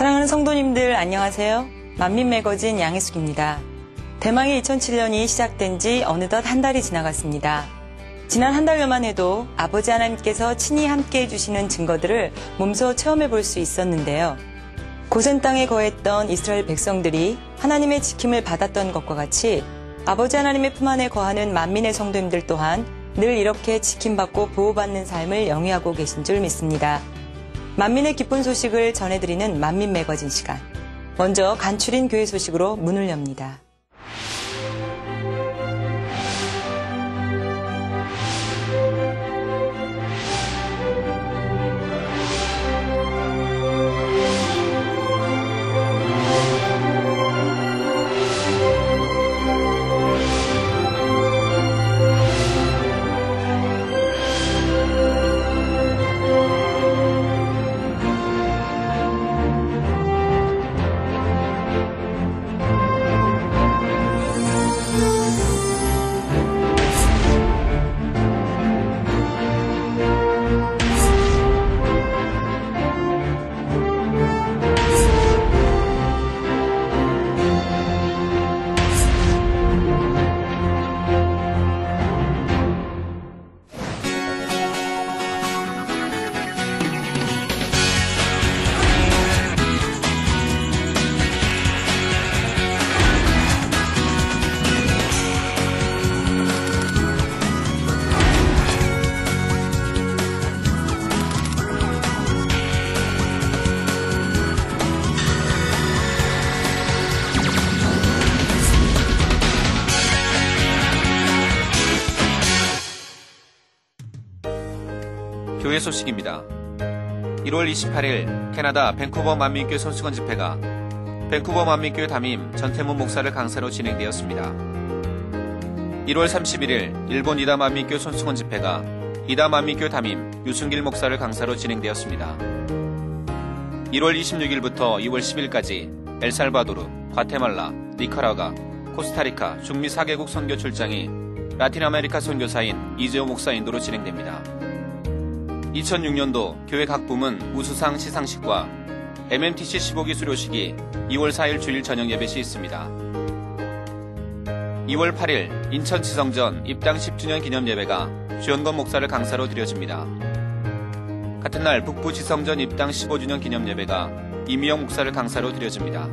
사랑하는 성도님들 안녕하세요. 만민매거진 양혜숙입니다. 대망의 2007년이 시작된 지 어느덧 한 달이 지나갔습니다. 지난 한 달여만 해도 아버지 하나님께서 친히 함께해 주시는 증거들을 몸소 체험해 볼 수 있었는데요. 고센 땅에 거했던 이스라엘 백성들이 하나님의 지킴을 받았던 것과 같이 아버지 하나님의 품 안에 거하는 만민의 성도님들 또한 늘 이렇게 지킴받고 보호받는 삶을 영위하고 계신 줄 믿습니다. 만민의 기쁜 소식을 전해드리는 만민 매거진 시간. 먼저 간추린 교회 소식으로 문을 엽니다. 교회 소식입니다. 1월 28일 캐나다 밴쿠버 만민교회 손수건 집회가 밴쿠버 만민교회 담임 전태문 목사를 강사로 진행되었습니다. 1월 31일 일본 이다 만민교회 손수건 집회가 이다 만민교회 담임 유승길 목사를 강사로 진행되었습니다. 1월 26일부터 2월 10일까지 엘살바도르, 과테말라, 니카라과, 코스타리카, 중미 4개국 선교 출장이 라틴 아메리카 선교사인 이재호 목사 인도로 진행됩니다. 2006년도 교회 각 부문 우수상 시상식과 MMTC 15기 수료식이 2월 4일 주일 저녁 예배 시 있습니다. 2월 8일 인천 지성전 입당 10주년 기념 예배가 주연건 목사를 강사로 드려집니다. 같은 날 북부 지성전 입당 15주년 기념 예배가 이미영 목사를 강사로 드려집니다.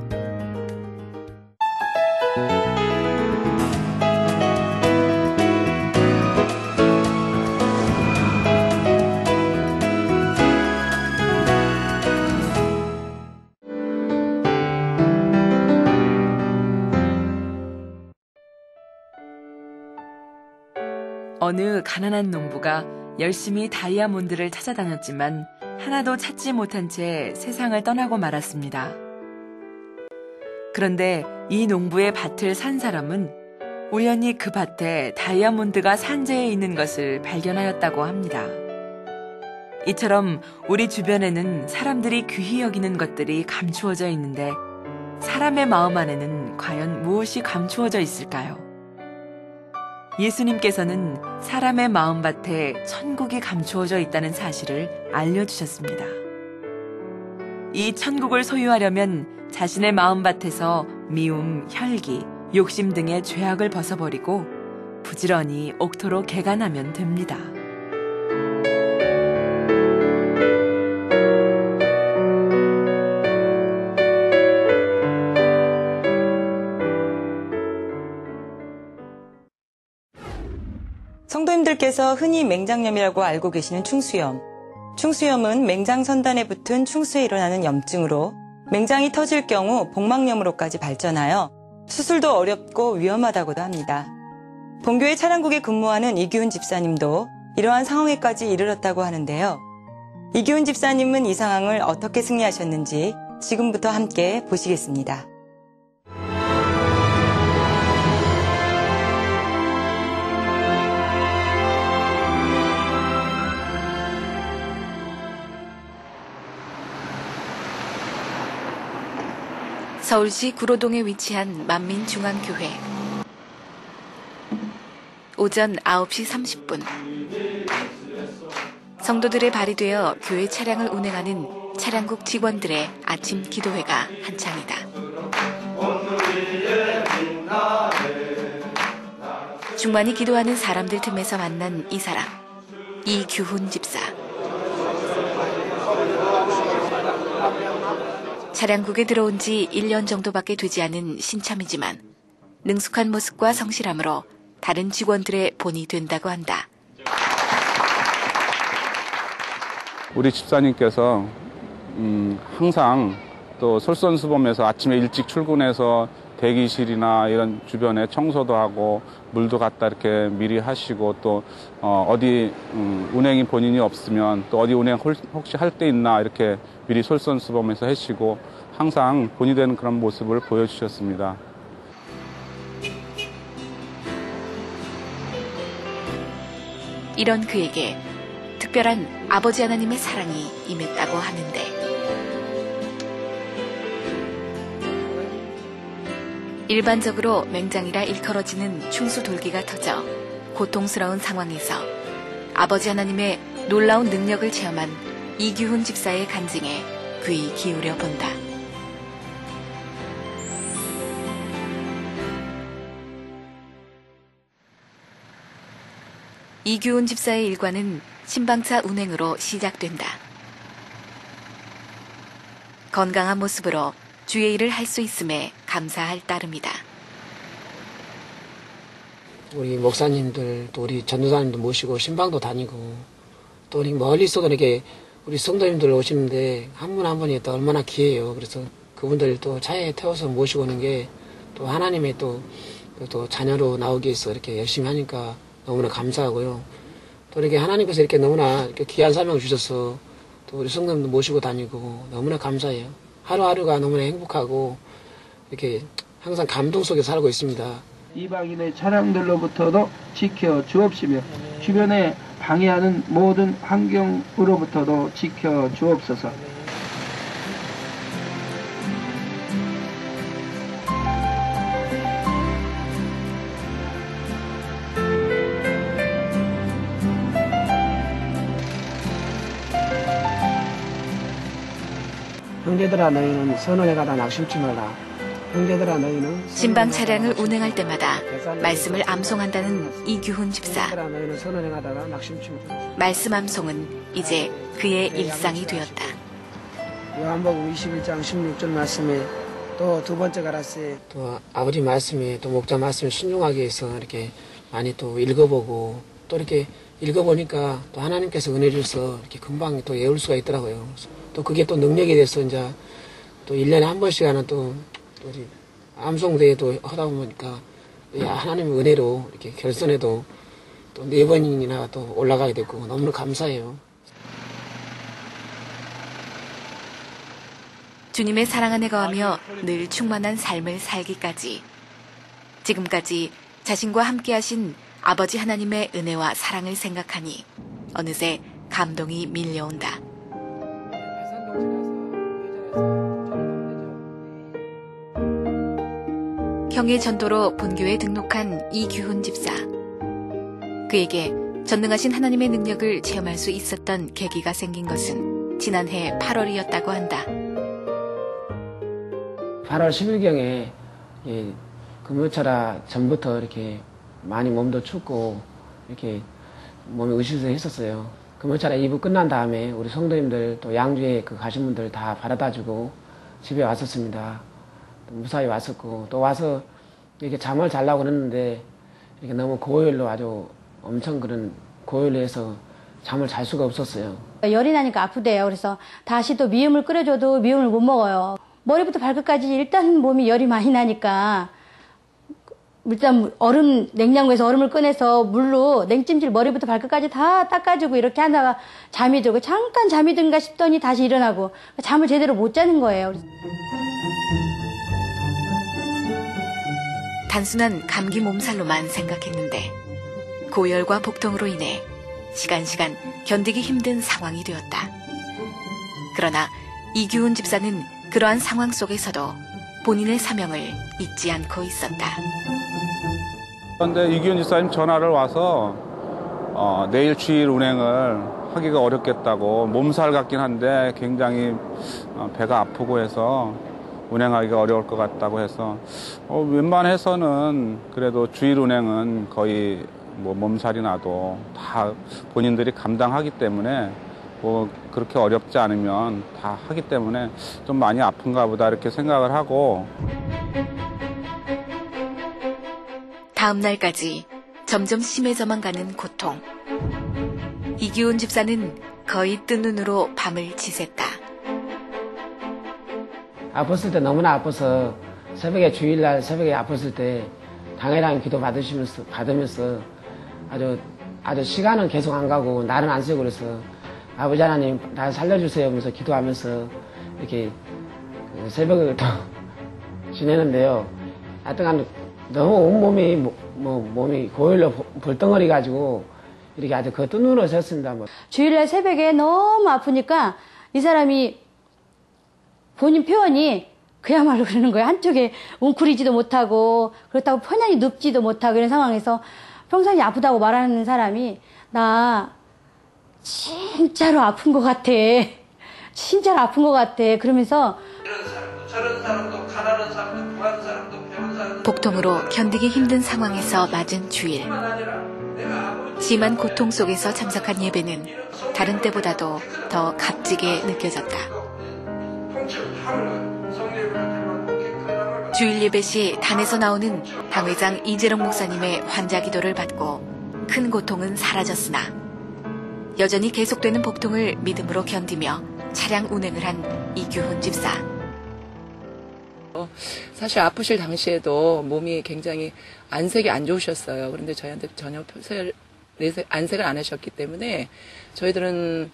어느 가난한 농부가 열심히 다이아몬드를 찾아다녔지만 하나도 찾지 못한 채 세상을 떠나고 말았습니다. 그런데 이 농부의 밭을 산 사람은 우연히 그 밭에 다이아몬드가 산재해 있는 것을 발견하였다고 합니다. 이처럼 우리 주변에는 사람들이 귀히 여기는 것들이 감추어져 있는데 사람의 마음 안에는 과연 무엇이 감추어져 있을까요? 예수님께서는 사람의 마음밭에 천국이 감추어져 있다는 사실을 알려주셨습니다. 이 천국을 소유하려면 자신의 마음밭에서 미움, 혈기, 욕심 등의 죄악을 벗어버리고 부지런히 옥토로 개간하면 됩니다. 성도님들께서 흔히 맹장염이라고 알고 계시는 충수염. 충수염은 맹장 선단에 붙은 충수에 일어나는 염증으로 맹장이 터질 경우 복막염으로까지 발전하여 수술도 어렵고 위험하다고도 합니다. 본교회 차량국에 근무하는 이규훈 집사님도 이러한 상황에까지 이르렀다고 하는데요. 이규훈 집사님은 이 상황을 어떻게 승리하셨는지 지금부터 함께 보시겠습니다. 서울시 구로동에 위치한 만민중앙교회. 오전 9시 30분. 성도들의 발이 되어 교회 차량을 운행하는 차량국 직원들의 아침 기도회가 한창이다. 중만이 기도하는 사람들 틈에서 만난 이 사람, 이규훈 집사. 차량국에 들어온 지 1년 정도밖에 되지 않은 신참이지만 능숙한 모습과 성실함으로 다른 직원들의 본이 된다고 한다. 우리 집사님께서 항상 또 솔선수범해서 아침에 일찍 출근해서 대기실이나 이런 주변에 청소도 하고 물도 갖다 이렇게 미리 하시고 또 어디 운행이 본인이 없으면 또 어디 운행 혹시 할 때 있나 이렇게 미리 솔선수범해서 하시고 항상 본이 되는 그런 모습을 보여주셨습니다. 이런 그에게 특별한 아버지 하나님의 사랑이 임했다고 하는데 일반적으로 맹장이라 일컬어지는 충수 돌기가 터져 고통스러운 상황에서 아버지 하나님의 놀라운 능력을 체험한 이규훈 집사의 간증에 귀 기울여 본다. 이규훈 집사의 일과는 신방차 운행으로 시작된다. 건강한 모습으로 주의 일을 할 수 있음에 감사할 따름이다. 우리 목사님들 또 우리 전도사님도 모시고 신방도 다니고 또 우리 멀리서도 이렇게 우리 성도님들 오시는데 한 분 한 분이 또 얼마나 귀해요. 그래서 그분들 또 차에 태워서 모시고 오는 게 또 하나님의 또 자녀로 나오기 위해서 이렇게 열심히 하니까 너무나 감사하고요. 또 이렇게 하나님께서 이렇게 너무나 이렇게 귀한 사명을 주셔서 또 우리 성도님도 모시고 다니고 너무나 감사해요. 하루하루가 너무나 행복하고 이렇게 항상 감동 속에 살고 있습니다. 이방인의 차량들로부터도 지켜 주옵시며 주변에 방해하는 모든 환경으로부터도 지켜 주옵소서. 형제들아 너희는 선원에 가다 낙심치 말라. 형제들아 너희는 신방 차량을 운행할 때마다 말씀을 암송한다는 이규훈 집사. 형제들아 너희는 선원에 가다가 낙심치 말라. 말씀 암송은 이제 그의 일상이 되었다. 요한복음 21장 16절 말씀에 또 두 번째 가라스에 또 아버지 말씀에 또 목자 말씀에 순종하기 위해서 이렇게 많이 또 읽어보고 또 이렇게 읽어보니까 또 하나님께서 은혜 주셔서 이렇게 금방 또 외울 수가 있더라고요. 또 그게 또 능력이 돼서 이제 또 1년에 한 번씩 하는 또 우리 암송대회도 하다 보니까 하나님의 은혜로 이렇게 결선에도 또 4번이나 또 올라가게 됐고 너무나 감사해요. 주님의 사랑 안에 거하며 늘 충만한 삶을 살기까지 지금까지 자신과 함께 하신 아버지 하나님의 은혜와 사랑을 생각하니 어느새 감동이 밀려온다. 경의 전도로 본교에 등록한 이규훈 집사. 그에게 전능하신 하나님의 능력을 체험할 수 있었던 계기가 생긴 것은 지난해 8월이었다고 한다. 8월 10일경에 금요철아 전부터 이렇게 많이 몸도 춥고 이렇게 몸이 으실으실했었어요. 금요철아 2부 끝난 다음에 우리 성도님들 또 양주에 가신 분들 다 바라다주고 집에 왔었습니다. 무사히 왔었고 또 와서 이렇게 잠을 자려고 그랬는데 이렇게 너무 고열로 아주 엄청 그런 고열로 해서 잠을 잘 수가 없었어요. 열이 나니까 아프대요. 그래서 다시 또 미음을 끓여줘도 미음을 못 먹어요. 머리부터 발끝까지 일단 몸이 열이 많이 나니까 일단 냉장고에서 얼음을 꺼내서 물로 냉찜질 머리부터 발끝까지 다 닦아주고 이렇게 하다가 잠이 들고 잠깐 잠이 든가 싶더니 다시 일어나고 잠을 제대로 못 자는 거예요. 단순한 감기 몸살로만 생각했는데 고열과 복통으로 인해 시간 견디기 힘든 상황이 되었다. 그러나 이규훈 집사는 그러한 상황 속에서도 본인의 사명을 잊지 않고 있었다. 그런데 이규훈 집사님 전화를 와서 내일 주일 운행을 하기가 어렵겠다고, 몸살 같긴 한데 굉장히 배가 아프고 해서 운행하기가 어려울 것 같다고 해서 웬만해서는 그래도 주일 운행은 거의 뭐 몸살이 나도 다 본인들이 감당하기 때문에 뭐 그렇게 어렵지 않으면 다 하기 때문에 좀 많이 아픈가 보다 이렇게 생각을 하고. 다음 날까지 점점 심해져만 가는 고통. 이규훈 집사는 거의 뜬 눈으로 밤을 지샜다. 아팠을 때 너무나 아파서 새벽에 주일날 새벽에 아팠을 때 당회랑 기도 받으면서 아주 시간은 계속 안 가고 날은 안 새고 그래서 아버지 하나님 날 살려주세요 하면서 기도하면서 이렇게 새벽을 또 지내는데요. 하여튼 너무 온몸이 몸이 고열로 벌덩어리 가지고 이렇게 아주 그 뜬 눈으로 섰습니다. 주일날 새벽에 너무 아프니까 이 사람이 본인 표현이 그야말로 그러는 거예요. 한쪽에 웅크리지도 못하고 그렇다고 편안히 눕지도 못하고 이런 상황에서 평상시 아프다고 말하는 사람이 나 진짜로 아픈 것 같아. 진짜로 아픈 것 같아. 그러면서 이런 사람도 저런 사람도 가난한 사람도 부한 사람도 배운 사람도 복통으로 견디기 힘든 상황에서 맞은 주일. 심한 고통 속에서 참석한 예배는 다른 때보다도 더 값지게 느껴졌다. 주일 예배 시 단에서 나오는 당회장 이재롱 목사님의 환자 기도를 받고 큰 고통은 사라졌으나 여전히 계속되는 복통을 믿음으로 견디며 차량 운행을 한 이규훈 집사. 사실 아프실 당시에도 몸이 굉장히 안색이 안 좋으셨어요. 그런데 저희한테 전혀 안색을 안 하셨기 때문에 저희들은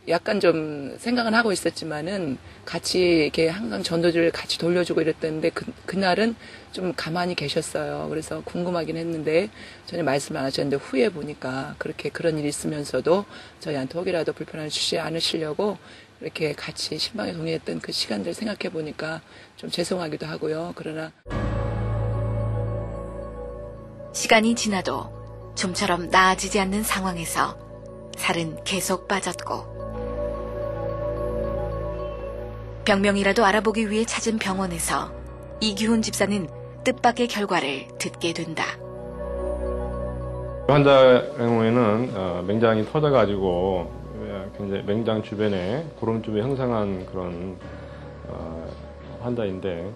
약간 좀 생각은 하고 있었지만은 같이 이렇게 항상 전도지를 같이 돌려주고 이랬는데 그날은 좀 가만히 계셨어요. 그래서 궁금하긴 했는데 전혀 말씀 안 하셨는데 후에 보니까 그런 일이 있으면서도 저희한테 혹이라도 불편을 주지 않으시려고 이렇게 같이 신방에 동의했던 그 시간들 생각해 보니까 좀 죄송하기도 하고요. 그러나 시간이 지나도 좀처럼 나아지지 않는 상황에서 살은 계속 빠졌고 병명이라도 알아보기 위해 찾은 병원에서 이규훈 집사는 뜻밖의 결과를 듣게 된다. 환자 경우에는 맹장이 터져가지고 굉장히 맹장 주변에 고름주변 형성한 그런 환자인데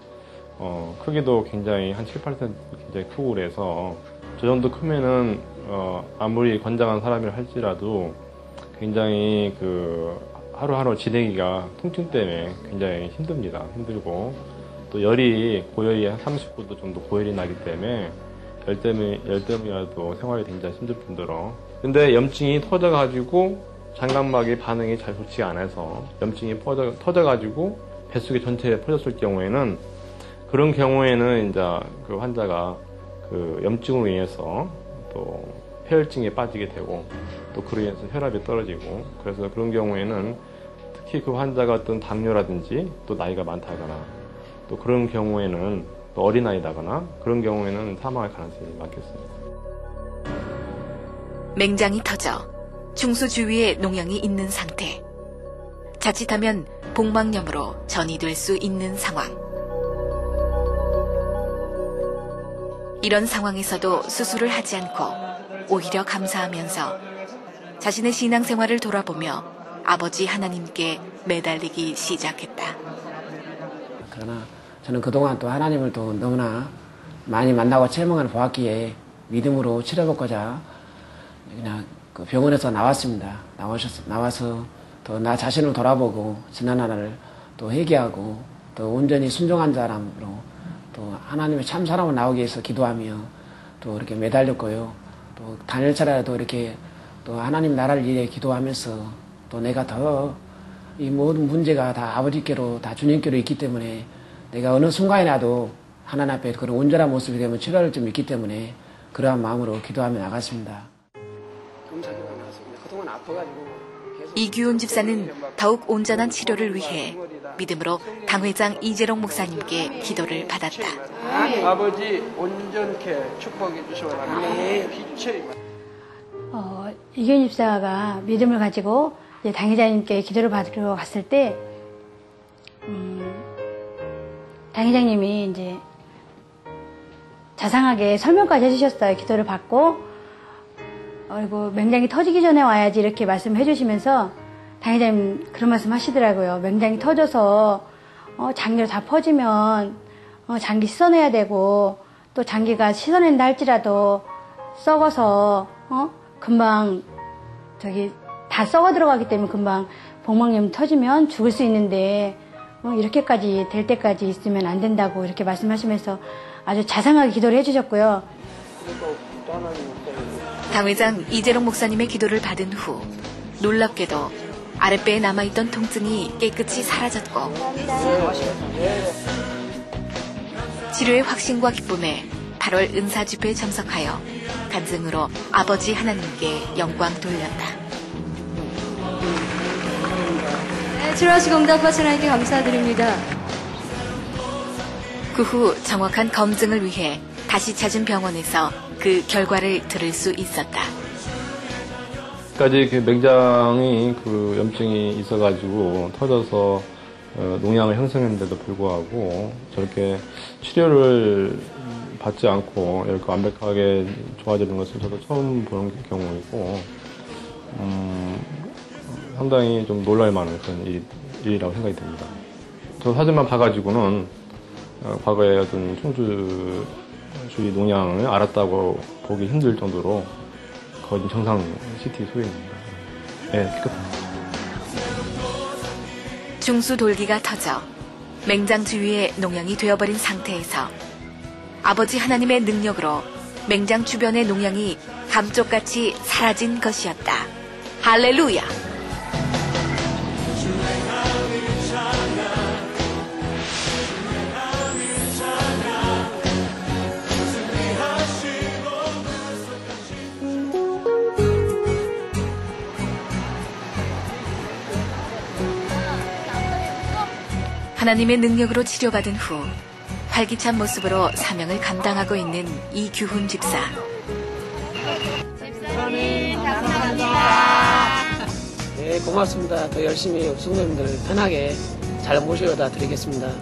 크기도 굉장히 한 7, 8cm 굉장히 크고 그래서 저 정도 크면은 아무리 건장한 사람이라 할지라도 굉장히 하루하루 지내기가 통증 때문에 굉장히 힘듭니다. 힘들고 또 열이 고열이 한 39도 정도 고열이 나기 때문에 열 때문이라도 생활이 굉장히 힘들 뿐더러 근데 염증이 터져가지고 장각막의 반응이 잘 좋지 않아서 염증이 터져가지고 뱃속에 전체에 퍼졌을 경우에는 그런 경우에는 이제 그 환자가 그 염증으로 인해서 또 폐혈증에 빠지게 되고 또 그로 인해서 혈압이 떨어지고 그래서 그런 경우에는 특히 그 환자가 어떤 당뇨라든지 또 나이가 많다거나 또 그런 경우에는 또 어린아이다거나 그런 경우에는 사망할 가능성이 많겠습니다. 맹장이 터져 중수 주위에 농양이 있는 상태. 자칫하면 복막염으로 전이될 수 있는 상황. 이런 상황에서도 수술을 하지 않고 오히려 감사하면서 자신의 신앙생활을 돌아보며 아버지 하나님께 매달리기 시작했다. 그러나 저는 그동안 또 하나님을 또 너무나 많이 만나고 체험을 보았기에 믿음으로 치료받고자 그냥 그 병원에서 나왔습니다. 나와서 또 나 자신을 돌아보고 지난 하나를 또 회개하고 또 온전히 순종한 사람으로 또 하나님의 참 사람으로 나오기 위해서 기도하며 또 이렇게 매달렸고요. 또 단일차라도 이렇게 또 하나님 나라를 위해 기도하면서 또 내가 더 이 모든 문제가 다 아버지께로 다 주님께로 있기 때문에 내가 어느 순간이라도 하나님 앞에 그런 온전한 모습이 되면 치료를 좀 있기 때문에 그러한 마음으로 기도하며 나갔습니다. 그동안 아파가지고 이규훈 집사는 더욱 온전한 치료를 위해 믿음으로 당회장 이재롱 목사님께 기도를 받았다. 아버지 온전케 축복해 주시오. 빛의 이규훈 집사가 믿음을 가지고 이제 당회장님께 기도를 받으러 갔을 때, 당회장님이 이제 자상하게 설명까지 해주셨어요. 기도를 받고, 그리고 맹장이 터지기 전에 와야지 이렇게 말씀해 주시면서 당회장님 그런 말씀 하시더라고요. 맹장이 터져서 장기로 다 퍼지면 장기 씻어내야 되고, 또 장기가 씻어낸다 할지라도 썩어서 금방 다 썩어 들어가기 때문에 금방 복막염 터지면 죽을 수 있는데 이렇게까지 될 때까지 있으면 안 된다고 이렇게 말씀하시면서 아주 자상하게 기도를 해주셨고요. 당회장 이재롱 목사님의 기도를 받은 후 놀랍게도 아랫배에 남아있던 통증이 깨끗이 사라졌고 치료의 확신과 기쁨에 8월 은사 집회에 참석하여 간증으로 아버지 하나님께 영광 돌렸다. 치료하시고 응답하신 하나님께 감사드립니다. 그 후 정확한 검증을 위해 다시 찾은 병원에서 그 결과를 들을 수 있었다. 까지 그 맹장이 그 염증이 있어가지고 터져서 농양을 형성했는데도 불구하고 저렇게 치료를 받지 않고 이렇게 완벽하게 좋아지는 것을 저도 처음 보는 경우이고 상당히 좀 놀랄만한 그런 일이라고 생각이 듭니다. 저 사진만 봐가지고는 과거에 어떤 충주주의 농양을 알았다고 보기 힘들 정도로 거의 정상 CT 수행입니다. 네, 깨끗합니다. 중수 돌기가 터져 맹장 주위에 농양이 되어버린 상태에서 아버지 하나님의 능력으로 맹장 주변의 농양이 감쪽같이 사라진 것이었다. 할렐루야! 하나님의 능력으로 치료받은 후 활기찬 모습으로 사명을 감당하고 있는 이규훈 집사. 집사님 감사합니다. 네, 고맙습니다. 더 열심히 성도님들 편하게 잘 모셔다 드리겠습니다.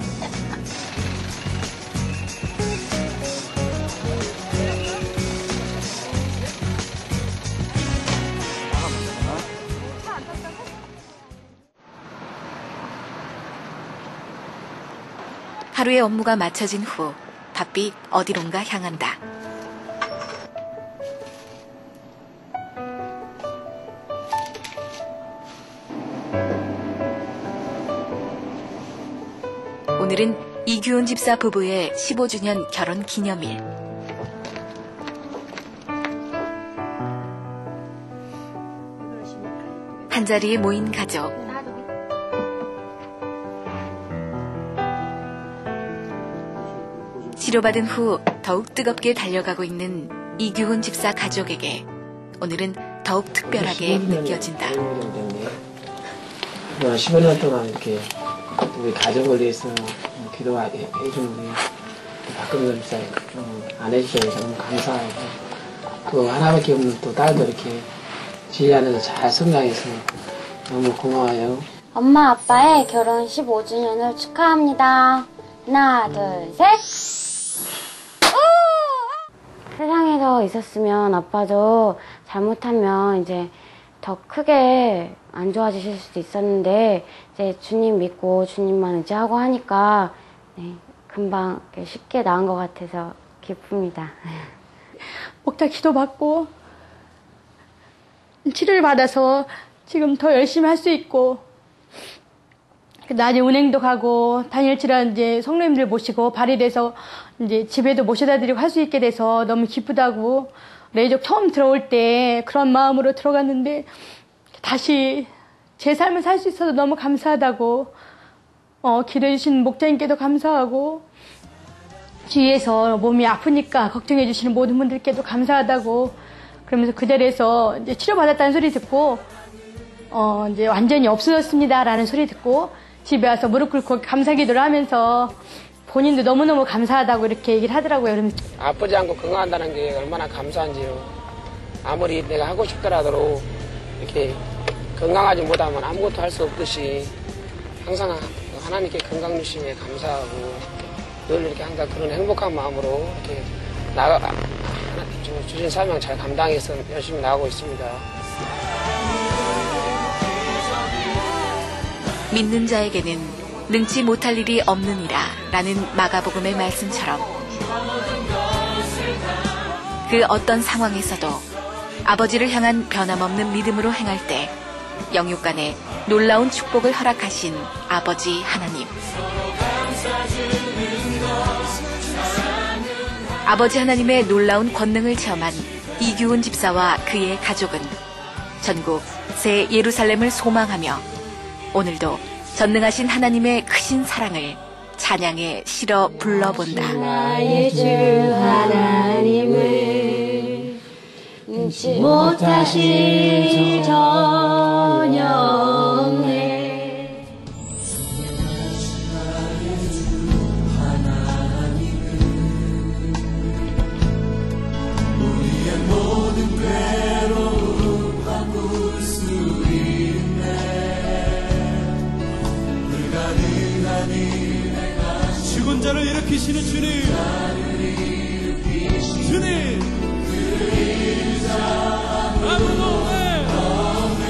하루의 업무가 마쳐진 후 바삐 어디론가 향한다. 오늘은 이규훈 집사 부부의 15주년 결혼 기념일. 한자리에 모인 가족. 치료받은 후 더욱 뜨겁게 달려가고 있는 이규훈 집사 가족에게 오늘은 더욱 특별하게 느껴진다. 15년 동안 이렇게 우리 가족을 위해서 기도해주는 우리 박근혜 집사 안 해주셔서 너무 감사하고 또 하나밖에 없는 또 딸도 이렇게 지혜 안에서 잘 성장해서 너무 고마워요. 엄마 아빠의 결혼 15주년을 축하합니다. 하나 둘 셋. 세상에서 있었으면 아빠도 잘못하면 이제 더 크게 안 좋아지실 수도 있었는데 이제 주님 믿고 주님만 의지하고 하니까 네, 금방 쉽게 나은 것 같아서 기쁩니다. 목자 기도받고 치료를 받아서 지금 더 열심히 할 수 있고 낮에 운행도 가고 당일치라 이제 성도님들 모시고 발휘돼서 이제 집에도 모셔다 드리고 할 수 있게 돼서 너무 기쁘다고 레이족 처음 들어올 때 그런 마음으로 들어갔는데 다시 제 삶을 살 수 있어서 너무 감사하다고 기도해 주신 목자님께도 감사하고 주위에서 몸이 아프니까 걱정해 주시는 모든 분들께도 감사하다고 그러면서 그 자리에서 이제 치료받았다는 소리 듣고 이제 완전히 없어졌습니다라는 소리 듣고 집에 와서 무릎 꿇고 감사 기도를 하면서 본인도 너무너무 감사하다고 이렇게 얘기를 하더라고요. 아프지 않고 건강한다는 게 얼마나 감사한지요. 아무리 내가 하고 싶더라도 이렇게 건강하지 못하면 아무것도 할 수 없듯이 항상 하나님께 건강 주심에 감사하고 늘 이렇게 항상 그런 행복한 마음으로 이렇게 주신 사명 잘 감당해서 열심히 나가고 있습니다. 믿는 자에게는 능치 못할 일이 없느니라 라는 마가복음의 말씀처럼 그 어떤 상황에서도 아버지를 향한 변함없는 믿음으로 행할 때 영육 간에 놀라운 축복을 허락하신 아버지 하나님. 아버지 하나님의 놀라운 권능을 체험한 이규훈 집사와 그의 가족은 전국 새 예루살렘을 소망하며 오늘도 전능하신 하나님의 크신 사랑을 찬양에 실어 불러본다. 나의 주 하나님을 능치 못하실 전영네. 우리의 모든 괴로움 바꿀 수 죽은 자를 일으키시는 주님, 주님, 아무도 없네.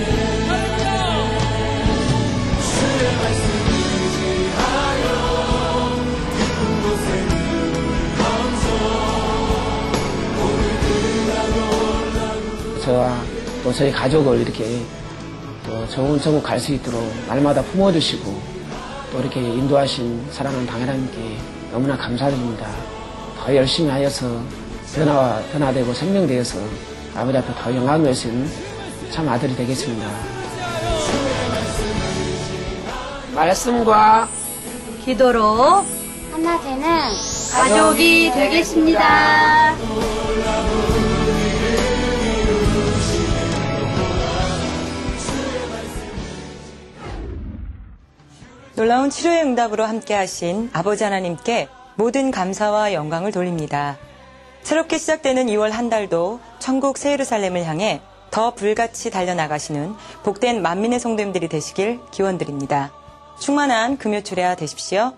할렐루야. 주의 말씀을 의지하여 깊은 곳에 눈을 감춰 오늘 그가 놀라고. 저와 또 저희 가족을 이렇게 또 좋은 천국 갈 수 있도록 날마다 품어주시고 또 이렇게 인도하신 사랑하는 당회장님께 너무나 감사드립니다. 더 열심히 하여서 변화되고 생명되어서 아버지 앞에 더 영광을 외치는 참 아들이 되겠습니다. 말씀과 기도로 하나 되는 가족이 되겠습니다. 놀라운 치료의 응답으로 함께하신 아버지 하나님께 모든 감사와 영광을 돌립니다. 새롭게 시작되는 2월 한 달도 천국 새 예루살렘을 향해 더 불같이 달려나가시는 복된 만민의 성도님들이 되시길 기원드립니다. 충만한 금요 주례와 되십시오.